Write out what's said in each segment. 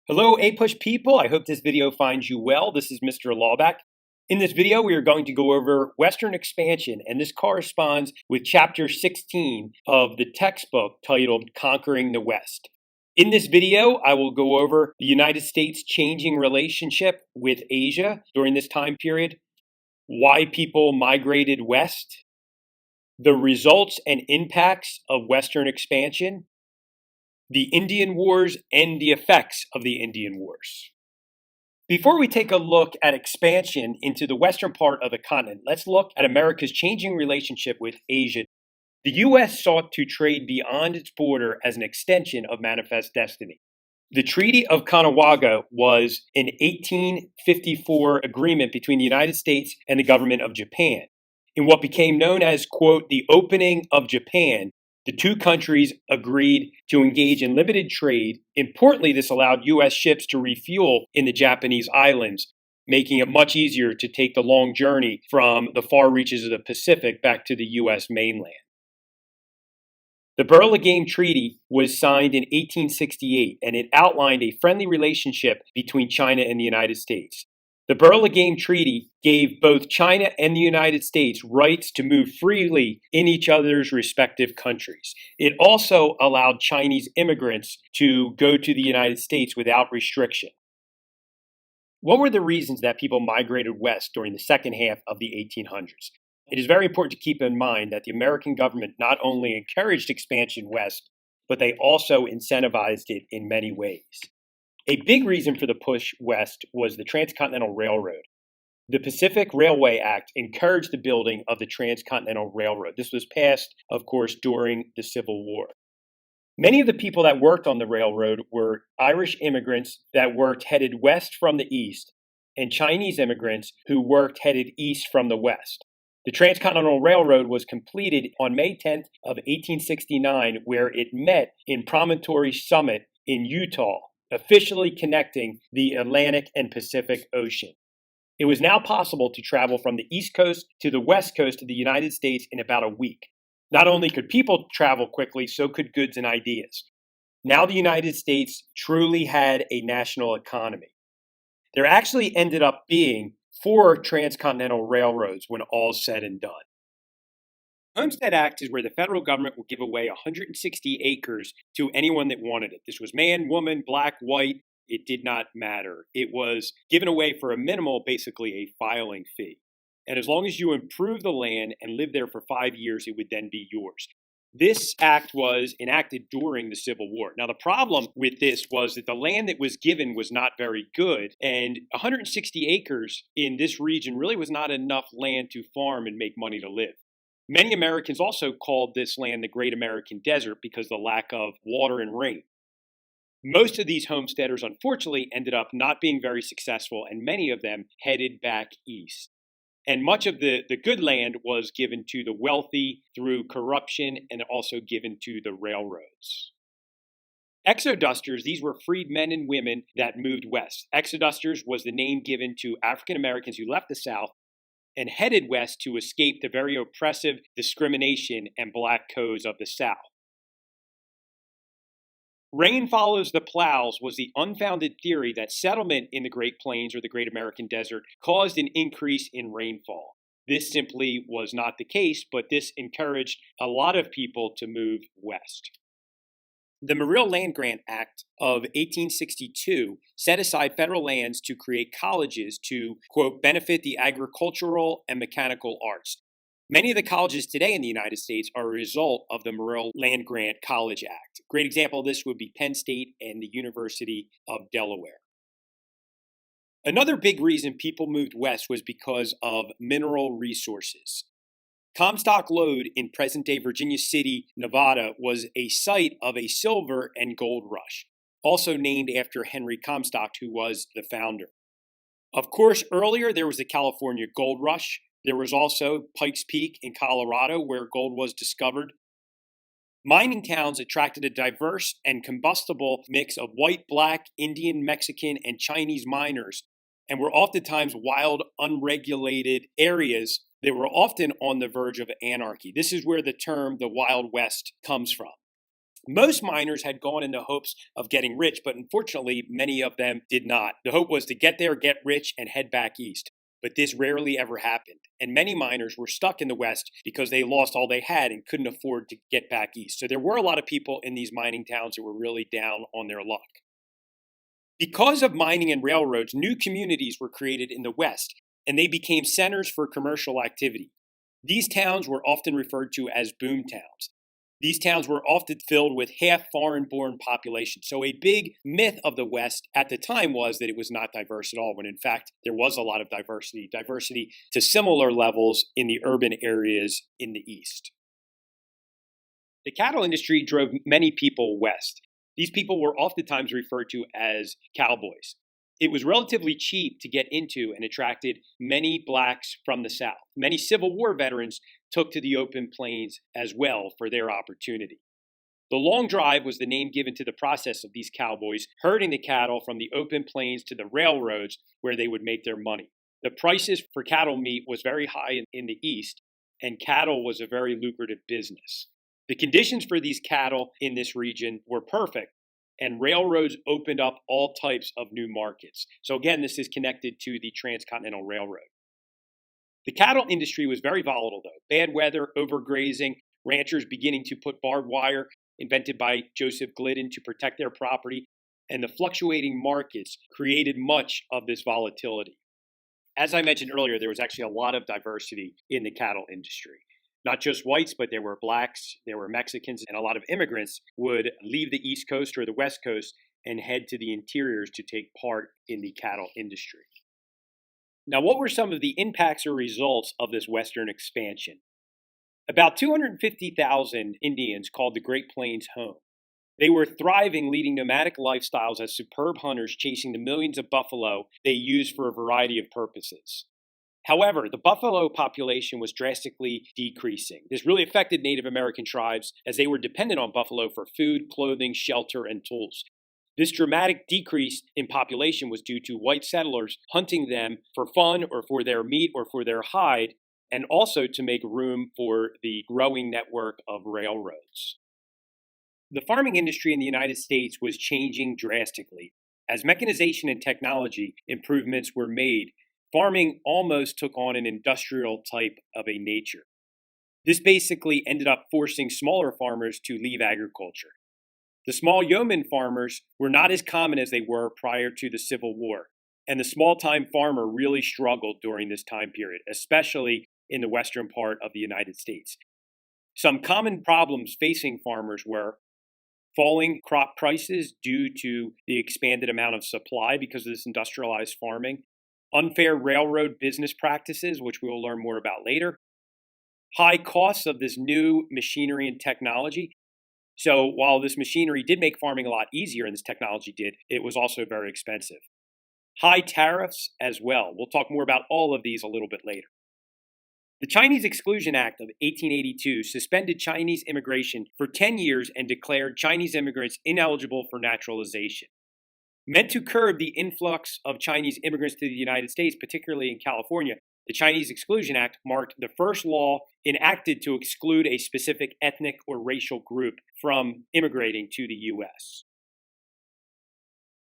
Hello, APUSH people. I hope this video finds you well. This is Mr. Lawback. In this video, we are going to go over Western expansion, and this corresponds with Chapter 16 of the textbook titled Conquering the West. In this video, I will go over the United States' changing relationship with Asia during this time period, why people migrated west, the results and impacts of Western expansion, the Indian Wars, and the effects of the Indian Wars. Before we take a look at expansion into the western part of the continent, let's look at America's changing relationship with Asia. The U.S. sought to trade beyond its border as an extension of Manifest Destiny. The Treaty of Kanagawa was an 1854 agreement between the United States and the government of Japan. In what became known as, quote, the opening of Japan, the two countries agreed to engage in limited trade. Importantly, this allowed U.S. ships to refuel in the Japanese islands, making it much easier to take the long journey from the far reaches of the Pacific back to the U.S. mainland. The Burlingame Treaty was signed in 1868, and it outlined a friendly relationship between China and the United States. The Burlingame Treaty gave both China and the United States rights to move freely in each other's respective countries. It also allowed Chinese immigrants to go to the United States without restriction. What were the reasons that people migrated west during the second half of the 1800s? It is very important to keep in mind that the American government not only encouraged expansion west, but they also incentivized it in many ways. A big reason for the push west was the Transcontinental Railroad. The Pacific Railway Act encouraged the building of the Transcontinental Railroad. This was passed, of course, during the Civil War. Many of the people that worked on the railroad were Irish immigrants that worked headed west from the east, and Chinese immigrants who worked headed east from the west. The Transcontinental Railroad was completed on May 10th of 1869, where it met in Promontory Summit in Utah, officially connecting the Atlantic and Pacific Ocean. It was now possible to travel from the East Coast to the West Coast of the United States in about a week. Not only could people travel quickly, so could goods and ideas. Now the United States truly had a national economy. There actually ended up being 4 transcontinental railroads when all's said and done. Homestead Act is where the federal government will give away 160 acres to anyone that wanted it. This was man, woman, black, white. It did not matter. It was given away for a minimal, basically a filing fee. And as long as you improved the land and lived there for 5 years, it would then be yours. This act was enacted during the Civil War. Now, the problem with this was that the land that was given was not very good, and 160 acres in this region really was not enough land to farm and make money to live. Many Americans also called this land the Great American Desert because of the lack of water and rain. Most of these homesteaders, unfortunately, ended up not being very successful, and many of them headed back east. And much of the good land was given to the wealthy through corruption and also given to the railroads. Exodusters, these were freed men and women that moved west. Exodusters was the name given to African Americans who left the South and headed west to escape the very oppressive discrimination and black codes of the South. Rain follows the plows was the unfounded theory that settlement in the Great Plains or the Great American Desert caused an increase in rainfall. This simply was not the case, but this encouraged a lot of people to move west. The Morrill Land Grant Act of 1862 set aside federal lands to create colleges to, quote, benefit the agricultural and mechanical arts. Many of the colleges today in the United States are a result of the Morrill Land Grant College Act. A great example of this would be Penn State and the University of Delaware. Another big reason people moved west was because of mineral resources. Comstock Lode in present-day Virginia City, Nevada, was a site of a silver and gold rush, also named after Henry Comstock, who was the founder. Of course, earlier there was the California Gold Rush. There was also Pikes Peak in Colorado, where gold was discovered. Mining towns attracted a diverse and combustible mix of white, black, Indian, Mexican, and Chinese miners, and were oftentimes wild, unregulated areas that were often on the verge of anarchy. This is where the term the Wild West comes from. Most miners had gone in the hopes of getting rich, but unfortunately, many of them did not. The hope was to get there, get rich, and head back east. But this rarely ever happened. And many miners were stuck in the West because they lost all they had and couldn't afford to get back east. So there were a lot of people in these mining towns who were really down on their luck. Because of mining and railroads, new communities were created in the West, and they became centers for commercial activity. These towns were often referred to as boom towns. These towns were often filled with half foreign-born populations. So a big myth of the West at the time was that it was not diverse at all, when in fact there was a lot of diversity to similar levels in the urban areas in the East. The cattle industry drove many people west. These people were oftentimes referred to as cowboys. It was relatively cheap to get into and attracted many blacks from the South. Many Civil War veterans took to the open plains as well for their opportunity. The long drive was the name given to the process of these cowboys herding the cattle from the open plains to the railroads where they would make their money. The prices for cattle meat was very high in the East, and cattle was a very lucrative business. The conditions for these cattle in this region were perfect, and railroads opened up all types of new markets. So again, this is connected to the Transcontinental Railroad. The cattle industry was very volatile, though. Bad weather, overgrazing, ranchers beginning to put barbed wire, invented by Joseph Glidden to protect their property, and the fluctuating markets created much of this volatility. As I mentioned earlier, there was actually a lot of diversity in the cattle industry. Not just whites, but there were blacks, there were Mexicans, and a lot of immigrants would leave the East Coast or the West Coast and head to the interiors to take part in the cattle industry. Now, what were some of the impacts or results of this Western expansion? About 250,000 Indians called the Great Plains home. They were thriving, leading nomadic lifestyles as superb hunters chasing the millions of buffalo they used for a variety of purposes. However, the buffalo population was drastically decreasing. This really affected Native American tribes as they were dependent on buffalo for food, clothing, shelter, and tools. This dramatic decrease in population was due to white settlers hunting them for fun or for their meat or for their hide, and also to make room for the growing network of railroads. The farming industry in the United States was changing drastically. As mechanization and technology improvements were made, farming almost took on an industrial type of a nature. This basically ended up forcing smaller farmers to leave agriculture. The small yeoman farmers were not as common as they were prior to the Civil War, and the small-time farmer really struggled during this time period, especially in the western part of the United States. Some common problems facing farmers were falling crop prices due to the expanded amount of supply because of this industrialized farming, unfair railroad business practices, which we will learn more about later, high costs of this new machinery and technology. So while this machinery did make farming a lot easier, and this technology did, it was also very expensive. High tariffs as well. We'll talk more about all of these a little bit later. The Chinese Exclusion Act of 1882 suspended Chinese immigration for 10 years and declared Chinese immigrants ineligible for naturalization. Meant to curb the influx of Chinese immigrants to the United States, particularly in California, the Chinese Exclusion Act marked the first law enacted to exclude a specific ethnic or racial group from immigrating to the U.S.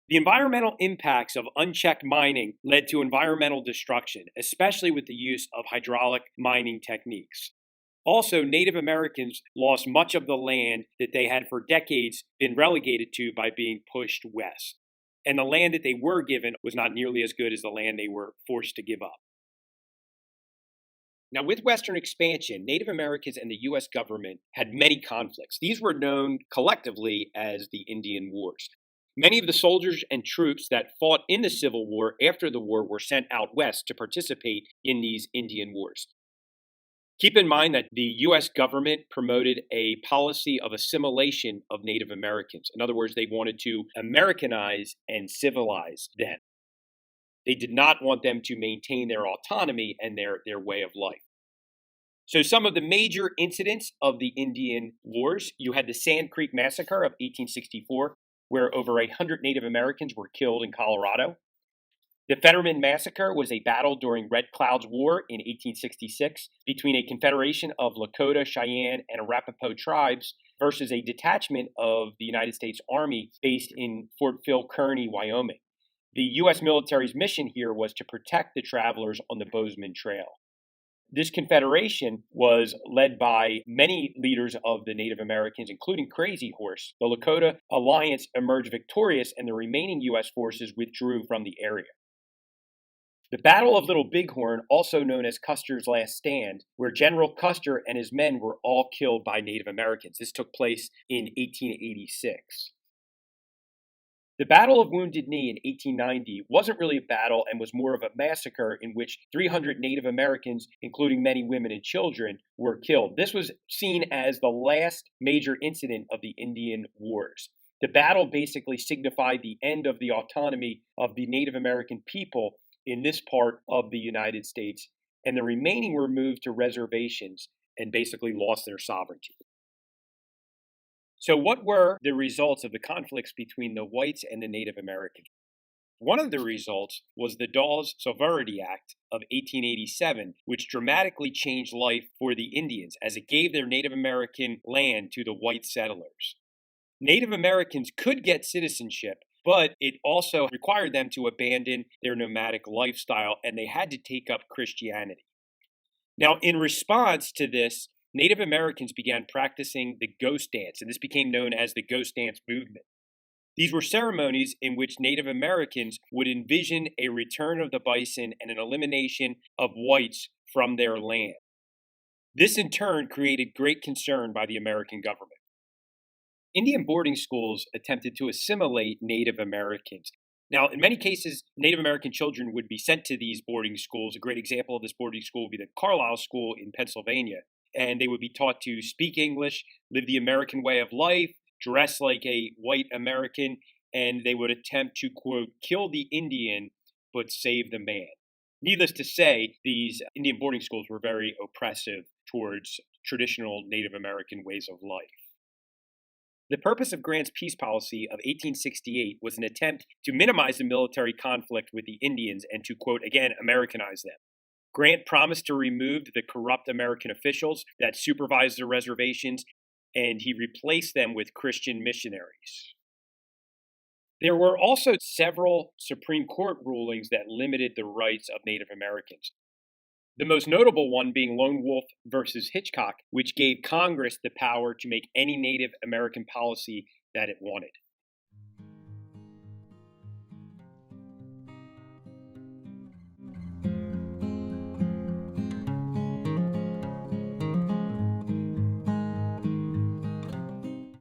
The environmental impacts of unchecked mining led to environmental destruction, especially with the use of hydraulic mining techniques. Also, Native Americans lost much of the land that they had for decades been relegated to by being pushed west. And the land that they were given was not nearly as good as the land they were forced to give up. Now, with Western expansion, Native Americans and the U.S. government had many conflicts. These were known collectively as the Indian Wars. Many of the soldiers and troops that fought in the Civil War after the war were sent out west to participate in these Indian Wars. Keep in mind that the U.S. government promoted a policy of assimilation of Native Americans. In other words, they wanted to Americanize and civilize them. They did not want them to maintain their autonomy and their way of life. So some of the major incidents of the Indian Wars, you had the Sand Creek Massacre of 1864, where over 100 Native Americans were killed in Colorado. The Fetterman Massacre was a battle during Red Cloud's War in 1866 between a confederation of Lakota, Cheyenne, and Arapaho tribes versus a detachment of the United States Army based in Fort Phil Kearny, Wyoming. The U.S. military's mission here was to protect the travelers on the Bozeman Trail. This confederation was led by many leaders of the Native Americans, including Crazy Horse. The Lakota Alliance emerged victorious, and the remaining U.S. forces withdrew from the area. The Battle of Little Bighorn, also known as Custer's Last Stand, where General Custer and his men were all killed by Native Americans. This took place in 1886. The Battle of Wounded Knee in 1890 wasn't really a battle and was more of a massacre in which 300 Native Americans, including many women and children, were killed. This was seen as the last major incident of the Indian Wars. The battle basically signified the end of the autonomy of the Native American people in this part of the United States, and the remaining were moved to reservations and basically lost their sovereignty. So what were the results of the conflicts between the whites and the Native Americans? One of the results was the Dawes Sovereignty Act of 1887, which dramatically changed life for the Indians as it gave their Native American land to the white settlers. Native Americans could get citizenship, but it also required them to abandon their nomadic lifestyle, and they had to take up Christianity. Now, in response to this, Native Americans began practicing the ghost dance, and this became known as the ghost dance movement. These were ceremonies in which Native Americans would envision a return of the bison and an elimination of whites from their land. This in turn created great concern by the American government. Indian boarding schools attempted to assimilate Native Americans. Now, in many cases, Native American children would be sent to these boarding schools. A great example of this boarding school would be the Carlisle School in Pennsylvania. And they would be taught to speak English, live the American way of life, dress like a white American, and they would attempt to, quote, kill the Indian, but save the man. Needless to say, these Indian boarding schools were very oppressive towards traditional Native American ways of life. The purpose of Grant's peace policy of 1868 was an attempt to minimize the military conflict with the Indians and to, quote, again, Americanize them. Grant promised to remove the corrupt American officials that supervised the reservations, and he replaced them with Christian missionaries. There were also several Supreme Court rulings that limited the rights of Native Americans. The most notable one being Lone Wolf versus Hitchcock, which gave Congress the power to make any Native American policy that it wanted.